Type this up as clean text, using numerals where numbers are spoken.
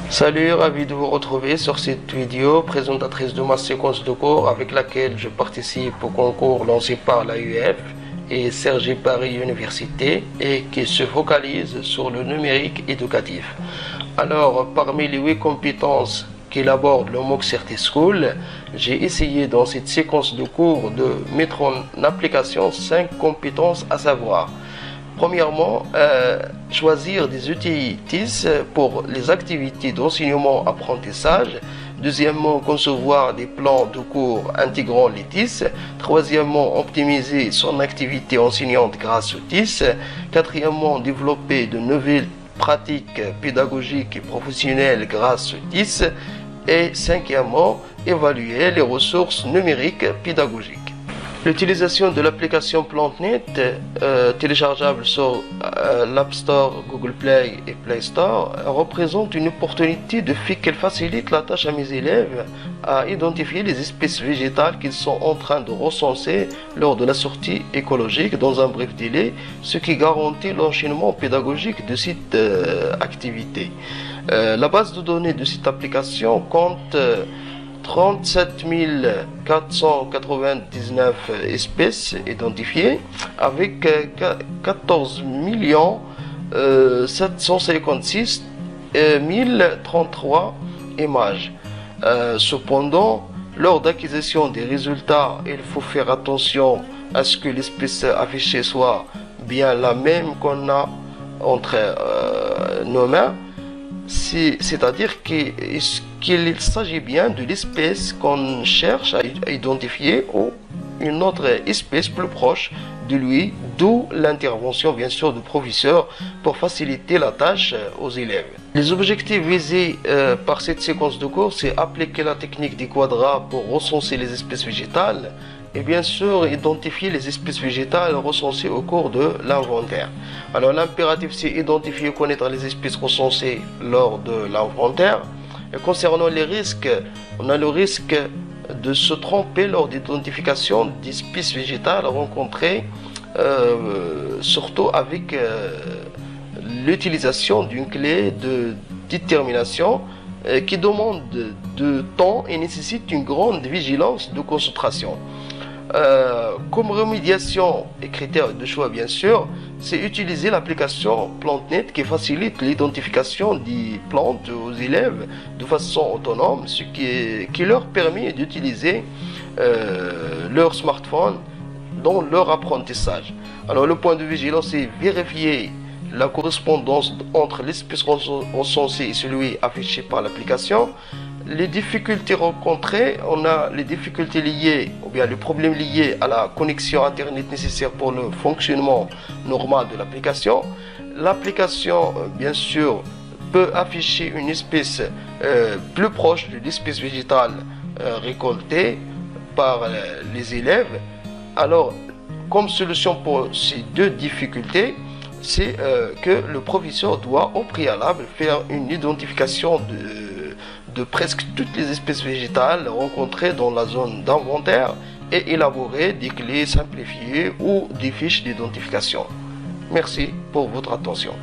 Salut, ravi de vous retrouver sur cette vidéo présentatrice de ma séquence de cours avec laquelle je participe au concours lancé par l'AUF et Cergy Paris Université et qui se focalise sur le numérique éducatif. Alors, parmi les 8 compétences qu'il aborde le MOOC CertiSchool, j'ai essayé dans cette séquence de cours de mettre en application 5 compétences à savoir. Premièrement, choisir des outils TIS pour les activités d'enseignement-apprentissage. Deuxièmement, concevoir des plans de cours intégrant les TIS. Troisièmement, optimiser son activité enseignante grâce aux TIS. Quatrièmement, développer de nouvelles pratiques pédagogiques et professionnelles grâce aux TIS. Et cinquièmement, évaluer les ressources numériques pédagogiques. L'utilisation de l'application PlanteNet, téléchargeable sur l'App Store, Google Play et Play Store, représente une opportunité de fait qu'elle facilite la tâche à mes élèves à identifier les espèces végétales qu'ils sont en train de recenser lors de la sortie écologique dans un bref délai, ce qui garantit l'enchaînement pédagogique de cette activité. La base de données de cette application compte 37 499 espèces identifiées avec 14 756 033 images. Cependant, lors d'acquisition des résultats, il faut faire attention à ce que l'espèce affichée soit bien la même qu'on a entre nos mains. C'est-à-dire qu'il s'agit bien de l'espèce qu'on cherche à identifier ou une autre espèce plus proche de lui, d'où l'intervention bien sûr du professeur pour faciliter la tâche aux élèves. Les objectifs visés par cette séquence de cours, c'est appliquer la technique des quadras pour recenser les espèces végétales et bien sûr identifier les espèces végétales recensées au cours de l'inventaire. Alors l'impératif c'est identifier et connaître les espèces recensées lors de l'inventaire. Et concernant les risques, on a le risque de se tromper lors d'identification d'espèces végétales rencontrées, surtout avec l'utilisation d'une clé de détermination qui demande de temps et nécessite une grande vigilance de concentration. Comme remédiation et critère de choix bien sûr, c'est utiliser l'application PlanteNet qui facilite l'identification des plantes aux élèves de façon autonome, ce qui leur permet d'utiliser leur smartphone dans leur apprentissage. Alors le point de vigilance c'est vérifier la correspondance entre l'espèce recensée et celui affiché par l'application. Les difficultés rencontrées, on a les difficultés liées, ou bien les problèmes liés à la connexion Internet nécessaire pour le fonctionnement normal de l'application. L'application, bien sûr, peut afficher une espèce plus proche de l'espèce végétale récoltée par les élèves. Alors, comme solution pour ces deux difficultés, c'est que le professeur doit au préalable faire une identification de presque toutes les espèces végétales rencontrées dans la zone d'inventaire et élaborer des clés simplifiées ou des fiches d'identification. Merci pour votre attention.